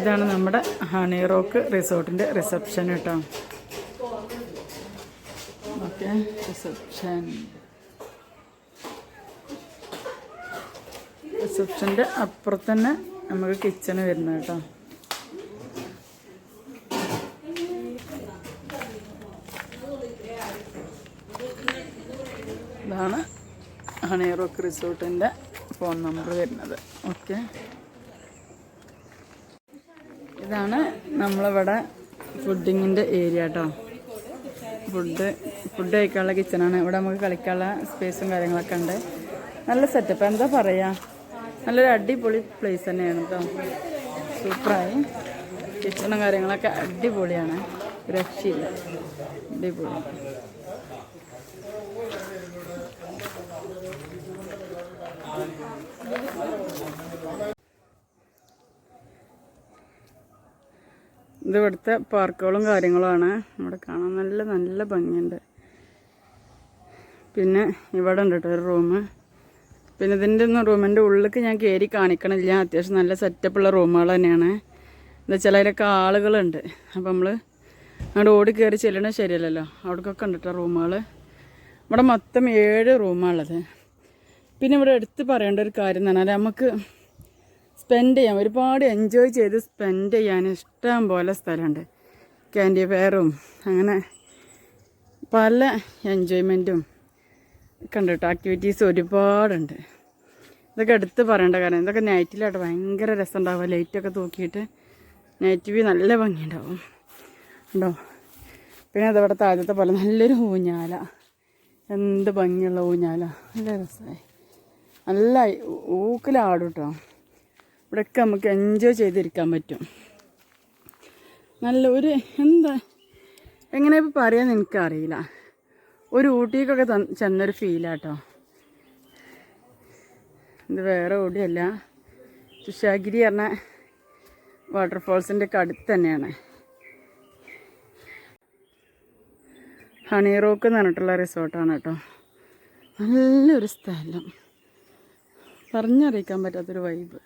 ഇതാണ് നമ്മുടെ honey rock റിസോർട്ടിൻ്റെ റിസപ്ഷൻ കേട്ടോ. ഓക്കെ, റിസപ്ഷൻ്റെ അപ്പുറത്ത് തന്നെ നമുക്ക് കിച്ചണ് വരുന്നത് കേട്ടോ. ഇതാണ് ഹണി റോക്ക് റിസോർട്ടിൻ്റെ ഫോൺ നമ്പർ വരുന്നത്. ഓക്കെ, ഇതാണ് നമ്മളിവിടെ ഫുഡിങ്ങിൻ്റെ ഏരിയ കേട്ടോ. ഫുഡ് കഴിക്കാനുള്ള കിച്ചണാണ്. ഇവിടെ നമുക്ക് കളിക്കാനുള്ള സ്പേസും കാര്യങ്ങളൊക്കെ ഉണ്ട്. നല്ല സെറ്റപ്പ്, എന്താ പറയുക, നല്ലൊരു അടിപൊളി പ്ലേസ് തന്നെയാണ് കേട്ടോ. സൂപ്പറായി, കിച്ചണും കാര്യങ്ങളൊക്കെ അടിപൊളിയാണ്, രക്ഷയില്ല, അടിപൊളി. ഇത് ഇവിടുത്തെ പാർക്കുകളും കാര്യങ്ങളുമാണ്. ഇവിടെ കാണാൻ നല്ല ഭംഗിയുണ്ട്. പിന്നെ ഇവിടെ ഉണ്ട് കേട്ടോ ഒരു റൂം. പിന്നെ ഇതിൻ്റെ ഒന്നും റൂമിൻ്റെ ഉള്ളിലേക്ക് ഞാൻ കയറി കാണിക്കണില്ല. അത്യാവശ്യം നല്ല സെറ്റപ്പുള്ള റൂമുകൾ തന്നെയാണ്. എന്താ വെച്ചാൽ അതിലൊക്കെ ആളുകളുണ്ട്. അപ്പം നമ്മൾ അവിടെ ഓടി കയറി ചെല്ലണത് ശരിയല്ലല്ലോ. അവിടേക്കൊക്കെ ഉണ്ട് കേട്ടോ റൂമുകൾ. ഇവിടെ മൊത്തം 7 റൂമാണുള്ളത്. പിന്നെ ഇവിടെ എടുത്ത് പറയേണ്ട ഒരു കാര്യം എന്ന് പറഞ്ഞാൽ നമുക്ക് സ്പെൻഡ് ചെയ്യാൻ, ഒരുപാട് എൻജോയ് ചെയ്ത് സ്പെൻഡ് ചെയ്യാൻ ഇഷ്ടം പോലെ സ്ഥലമുണ്ട്. ക്യാൻഡി ഫെയറും അങ്ങനെ പല എൻജോയ്മെൻറ്റും ഒക്കെ ഉണ്ട് കേട്ടോ. ആക്ടിവിറ്റീസ് ഒരുപാടുണ്ട്. ഇതൊക്കെ എടുത്ത് പറയേണ്ട കാര്യം, ഇതൊക്കെ നൈറ്റിലായിട്ട് ഭയങ്കര രസം ഉണ്ടാവുക. ലൈറ്റൊക്കെ തൂക്കിയിട്ട് നൈറ്റ് വ്യൂ നല്ല ഭംഗിയുണ്ടാവും ഉണ്ടോ. പിന്നെ അതവിടെ താഴത്തെ പോലെ നല്ലൊരു ഊഞ്ഞാല, എന്ത് ഭംഗിയുള്ള ഊഞ്ഞാല, നല്ല രസമായി, നല്ല ഊക്കിലാടും കേട്ടോ. ഇവിടെയൊക്കെ നമുക്ക് എൻജോയ് ചെയ്തിരിക്കാൻ പറ്റും. നല്ല ഒരു എന്താ എങ്ങനെ ഇപ്പോൾ പറയാമെന്ന് എനിക്കറിയില്ല. ഒരു ഊട്ടിക്കൊക്കെ ചെന്നൊരു ഫീലാട്ടോ. ഇത് വേറെ എവിടെയല്ല, തുഷാഗിരി പറഞ്ഞ വാട്ടർഫോൾസിൻ്റെ ഒക്കെ അടുത്ത് തന്നെയാണ്. ഹണി റോക്ക് എന്ന് പറഞ്ഞിട്ടുള്ള റിസോർട്ടാണ് കേട്ടോ. നല്ലൊരു സ്ഥലം, പറഞ്ഞറിയിക്കാൻ പറ്റാത്തൊരു വൈബ്.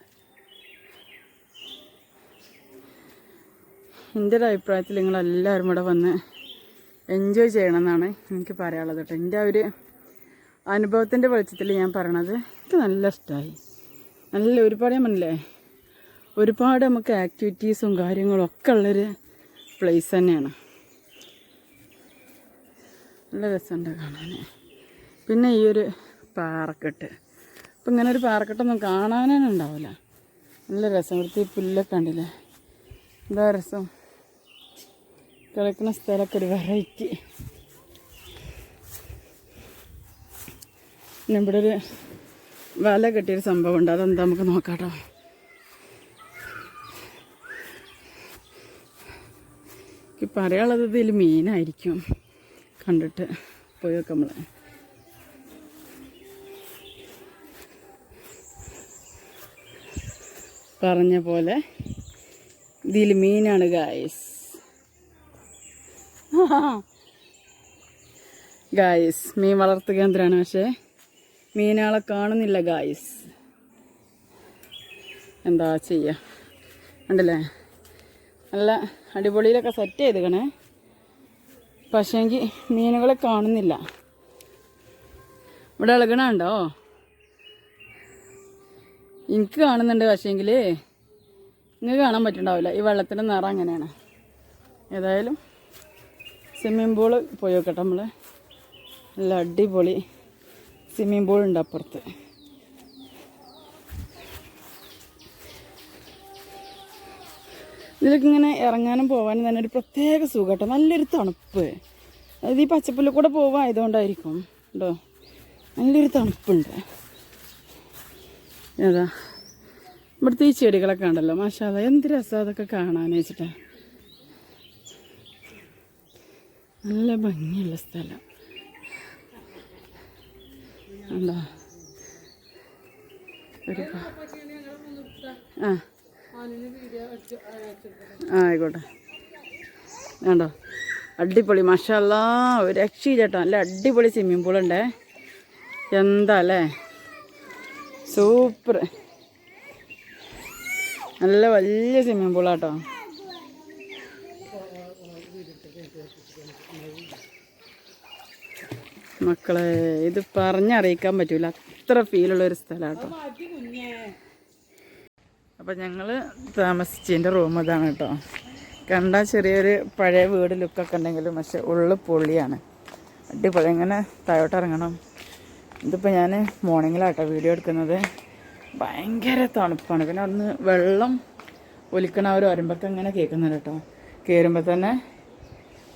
എൻ്റെ ഒരു അഭിപ്രായത്തിൽ നിങ്ങളെല്ലാവരും ഇവിടെ വന്ന് എൻജോയ് ചെയ്യണമെന്നാണ് എനിക്ക് പറയാനുള്ളത് കേട്ടോ. എൻ്റെ ഒരു അനുഭവത്തിൻ്റെ വെളിച്ചത്തിൽ ഞാൻ പറയണത് എനിക്ക് നല്ല ഇഷ്ടമായി. നല്ല ഒരുപാട് ഞാൻ പറഞ്ഞില്ലേ, ഒരുപാട് നമുക്ക് ആക്ടിവിറ്റീസും കാര്യങ്ങളും ഒക്കെ ഉള്ളൊരു പ്ലേസ് തന്നെയാണ്. നല്ല രസമുണ്ട് കാണാൻ. പിന്നെ ഈ ഒരു പാറക്കെട്ട്, അപ്പം ഇങ്ങനെ ഒരു പാറക്കെട്ടൊന്നും കാണാനേ ഉണ്ടാവില്ല. നല്ല രസം. ഇവിടുത്തെ ഈ പുല്ലൊക്കെ കണ്ടില്ലേ, എന്താ രസം. കളിക്കുന്ന സ്ഥലമൊക്കെ ഒരു വെറൈറ്റി. പിന്നെ ഇവിടെ ഒരു വല കെട്ടിയൊരു സംഭവം ഉണ്ട്, അതെന്താ നമുക്ക് നോക്കാം കേട്ടോ. എനിക്ക് പറയാനുള്ളത് ഇതിൽ മീനായിരിക്കും. കണ്ടിട്ട് പോയി നോക്കാം. നമ്മൾ പറഞ്ഞ പോലെ ഇതിൽ മീനാണ് ഗായ്സ്. ഗായ്സ്, മീൻ വളർത്തു കേന്ദ്രമാണ്, പക്ഷേ മീനുകളെ കാണുന്നില്ല ഗായ്സ്. എന്താ ചെയ്യുക, ഉണ്ടല്ലേ, നല്ല അടിപൊളിയിലൊക്കെ സെറ്റ് ചെയ്തേക്കണേ. പക്ഷേങ്കിൽ മീനുകളെ കാണുന്നില്ല. ഇവിടെ ഇളകണുണ്ടോ, എനിക്ക് കാണുന്നുണ്ട്, പക്ഷേങ്കിൽ നിങ്ങൾക്ക് കാണാൻ പറ്റുന്നുണ്ടാവില്ല. ഈ വെള്ളത്തിൻ്റെ നിറം അങ്ങനെയാണ്. ഏതായാലും സ്വിമ്മിംഗ് പൂള് പോയി നോക്കട്ടെ നമ്മൾ. നല്ല അടിപൊളി സ്വിമ്മിംഗ് പൂളുണ്ട് അപ്പുറത്ത്. ഇതിലേക്ക് ഇങ്ങനെ ഇറങ്ങാനും പോകാനും തന്നെ ഒരു പ്രത്യേക സുഖം കേട്ടോ. നല്ലൊരു തണുപ്പ്, അതായത് ഈ പച്ചപ്പുല്ലിൽ കൂടെ പോവായതുകൊണ്ടായിരിക്കും കേട്ടോ. നല്ലൊരു തണുപ്പുണ്ട്. ഏതാ ഇവിടുത്തെ ഈ ചെടികളൊക്കെ ഉണ്ടല്ലോ, മാഷാ അല്ലാഹ്, എന്ത് രസം അതൊക്കെ കാണാൻ വെച്ചിട്ടാ. നല്ല ഭംഗിയുള്ള സ്ഥലം എന്താ. ഒരു ആയിക്കോട്ടെ, വേണ്ടോ, അടിപൊളി മാഷാ അല്ലാഹ്, ഒരു രക്ഷയില്ല കേട്ടോ. നല്ല അടിപൊളി സ്വിമ്മിംഗ് പൂളുണ്ടേ. എന്താ അല്ലേ, സൂപ്പർ. നല്ല വലിയ സ്വിമ്മിംഗ് പൂളാട്ടോ. മക്കളെ ഇത് പറഞ്ഞറിയിക്കാൻ പറ്റൂല, അത്ര ഫീലുള്ളൊരു സ്ഥലമാട്ടോ. അപ്പം ഞങ്ങൾ താമസിച്ചതിൻ്റെ റൂം ഇതാണ് കേട്ടോ. കണ്ടാൽ ചെറിയൊരു പഴയ വീട് ലുക്കൊക്കെ ഉണ്ടെങ്കിലും പക്ഷെ ഉള്ളു പൊള്ളിയാണ്, അടിപൊളി. ഇങ്ങനെ താഴോട്ട് ഇറങ്ങണം. ഇതിപ്പോൾ ഞാൻ മോർണിംഗിലാട്ടോ വീഡിയോ എടുക്കുന്നത്. ഭയങ്കര തണുപ്പാണ്. പിന്നെ അവിടുന്ന് വെള്ളം ഒലിക്കണ ഒരു ഒരമ്പൊക്കെ ഇങ്ങനെ കേൾക്കുന്നുണ്ട് കേട്ടോ. കയറുമ്പോൾ തന്നെ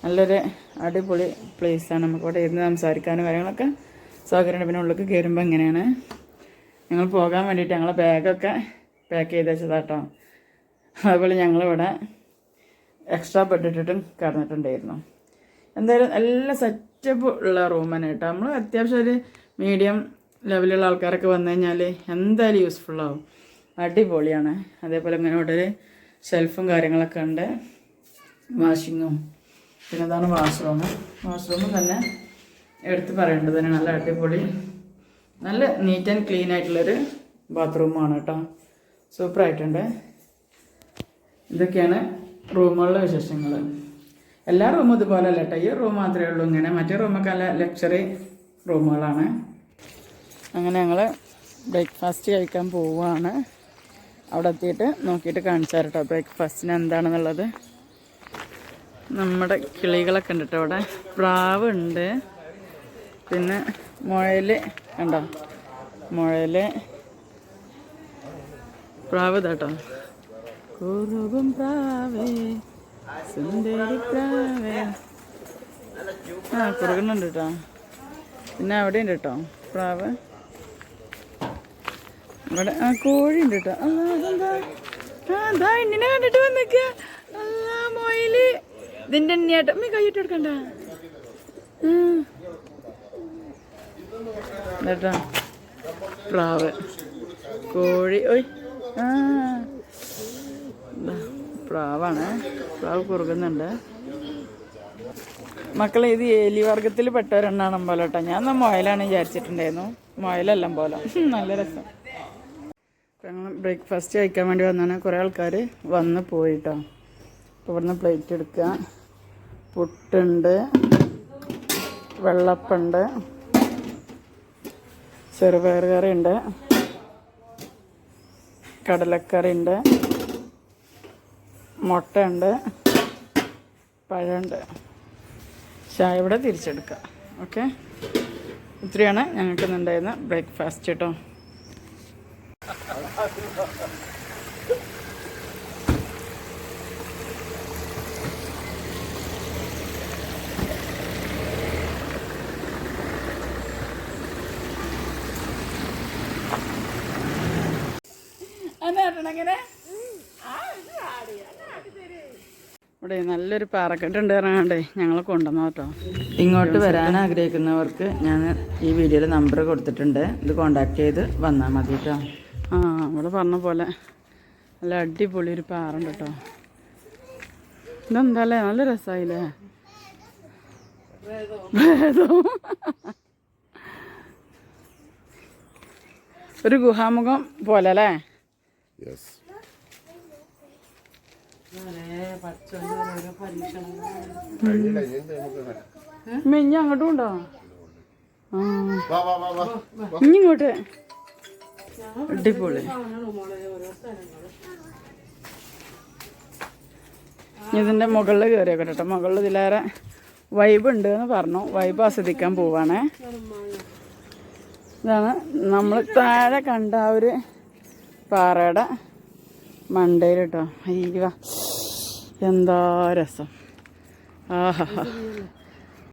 നല്ലൊരു അടിപൊളി പ്ലേസാണ്. നമുക്കിവിടെ ഇരുന്ന് സംസാരിക്കാനും കാര്യങ്ങളൊക്കെ സൗകര്യമുണ്ട്. പിന്നെ ഉള്ളിലേക്ക് കയറുമ്പോൾ ഇങ്ങനെയാണ്. ഞങ്ങൾ പോകാൻ വേണ്ടിയിട്ട് ഞങ്ങളെ ബാഗൊക്കെ പാക്ക് ചെയ്ത് വെച്ചതാട്ടോ. അതുപോലെ ഞങ്ങളിവിടെ എക്സ്ട്രാ ബെഡ് ഇട്ടിട്ടും കിടന്നിട്ടുണ്ടായിരുന്നു. എന്തായാലും നല്ല സെറ്റപ്പ് ഉള്ള റൂം തന്നെ കേട്ടോ. നമ്മൾ അത്യാവശ്യം ഒരു മീഡിയം ലെവലുള്ള ആൾക്കാരൊക്കെ വന്നു കഴിഞ്ഞാൽ എന്തായാലും യൂസ്ഫുള്ളാവും. അടിപൊളിയാണ്. അതേപോലെ ഇങ്ങനെ ഇവിടെ ഒരു ഷെൽഫും കാര്യങ്ങളൊക്കെ ഉണ്ട്, വാഷിങ്ങും. പിന്നെ അതാണ് വാഷ്റൂമും തന്നെ എടുത്ത് പറയേണ്ടത് തന്നെ നല്ല അടിപൊളി, നല്ല നീറ്റ് ആൻഡ് ക്ലീൻ ആയിട്ടുള്ളൊരു ബാത്റൂമാണ് കേട്ടോ. സൂപ്പറായിട്ടുണ്ട്. ഇതൊക്കെയാണ് റൂമുകളുടെ വിശേഷങ്ങൾ. എല്ലാ റൂമും ഇതുപോലെ അല്ല കേട്ടോ. ഈ റൂം മാത്രമേ ഉള്ളൂ ഇങ്ങനെ. മറ്റേ റൂമൊക്കെ നല്ല ലക്ഷറി റൂമുകളാണ്. അങ്ങനെ ഞങ്ങൾ ബ്രേക്ക്ഫാസ്റ്റ് കഴിക്കാൻ പോവുകയാണ്. അവിടെ എത്തിയിട്ട് നോക്കിയിട്ട് കാണിച്ചു തരാം കേട്ടോ ബ്രേക്ക്ഫാസ്റ്റിന് എന്താണെന്നുള്ളത്. നമ്മുടെ കിളികളൊക്കെ ഉണ്ട് കേട്ടോ അവിടെ. പ്രാവ് ഉണ്ട്, പിന്നെ മുയൽ കണ്ടോ, മുയൽ പ്രാവ് ഇതാട്ടോ. കുറുകും പ്രാവേ സുന്ദരി പ്രാവേ. കുറുകുന്നുണ്ട് കേട്ടോ. പിന്നെ അവിടെ ഉണ്ട് കേട്ടോ പ്രാവ്. ഇവിടെ കോഴിയുണ്ട് കേട്ടോ. അതെന്താ ഇങ്ങനെ കണ്ടിട്ട് വന്നേക്ക. മൊയില് ഇതിൻ്റെ എണ്ണിയാട്ടോ. അമ്മ കൈയിട്ട് എടുക്കണ്ട കേട്ടോ. പ്രാവ്, കോഴി. ഓയ് പ്രാവാണ്. പ്രാവ് കുറുകുന്നുണ്ട്. മക്കളെ ഇത് എലി വർഗത്തിൽ പെട്ടവരെണ്ണാണ് പോലെ കേട്ടോ. ഞാൻ മുയലാണ് വിചാരിച്ചിട്ടുണ്ടായിരുന്നു. മുയലെല്ലാം പോലെ നല്ല രസം. ഞങ്ങൾ ബ്രേക്ക്ഫാസ്റ്റ് കഴിക്കാൻ വേണ്ടി വന്നാണ്. കുറേ ആൾക്കാർ വന്ന് പോയിട്ടോ. അപ്പോൾ ഇവിടുന്ന് പ്ലേറ്റ് എടുക്കുക. പുട്ടുണ്ട്, വെള്ളപ്പുണ്ട്, ചെറുപയർ കറിയുണ്ട്, കടലക്കറിയുണ്ട്, മുട്ടയുണ്ട്, പഴമുണ്ട്. ചായ ഇവിടെ തിരിച്ചെടുക്കുക. ഓക്കെ, ഇത്രയാണ് ഞങ്ങൾക്ക് ഇന്നുണ്ടായിരുന്ന ബ്രേക്ക്ഫാസ്റ്റ് കേട്ടോ. ഇവിടെ നല്ലൊരു പാറക്കെട്ടുണ്ട് ഇറങ്ങാണ്ടേ ഞങ്ങളെ കൊണ്ടുവന്നു കേട്ടോ. ഇങ്ങോട്ട് വരാൻ ആഗ്രഹിക്കുന്നവർക്ക് ഞാൻ ഈ വീഡിയോയിൽ നമ്പർ കൊടുത്തിട്ടുണ്ട്. ഇത് കോണ്ടാക്ട് ചെയ്ത് വന്നാൽ മതി കേട്ടോ. ഇവിടെ പറഞ്ഞ പോലെ നല്ല അടിപൊളി ഒരു പാറുണ്ട് കേട്ടോ. ഇതെന്താല്ലേ നല്ല രസമായില്ലേ. ഒരു ഗുഹാമുഖം പോലെ അല്ലേ. ഇനി അങ്ങോട്ടും ഉണ്ടോ? ഇനി ഇങ്ങോട്ട് അടിപൊളി. ഇതിൻ്റെ മുകളിൽ കയറിയൊക്കെ കേട്ടോ. മുകളിൽ ഇതിലേറെ വൈബ് ഉണ്ട് എന്ന് പറഞ്ഞു. വൈബ് ആസ്വദിക്കാൻ പോവാണേ. ഇതാണ് നമ്മൾ താഴെ കണ്ട ആ ഒരു പാറയുടെ മണ്ടയിൽ കേട്ടോ. അയ്യോ എന്താ രസം. ആഹാ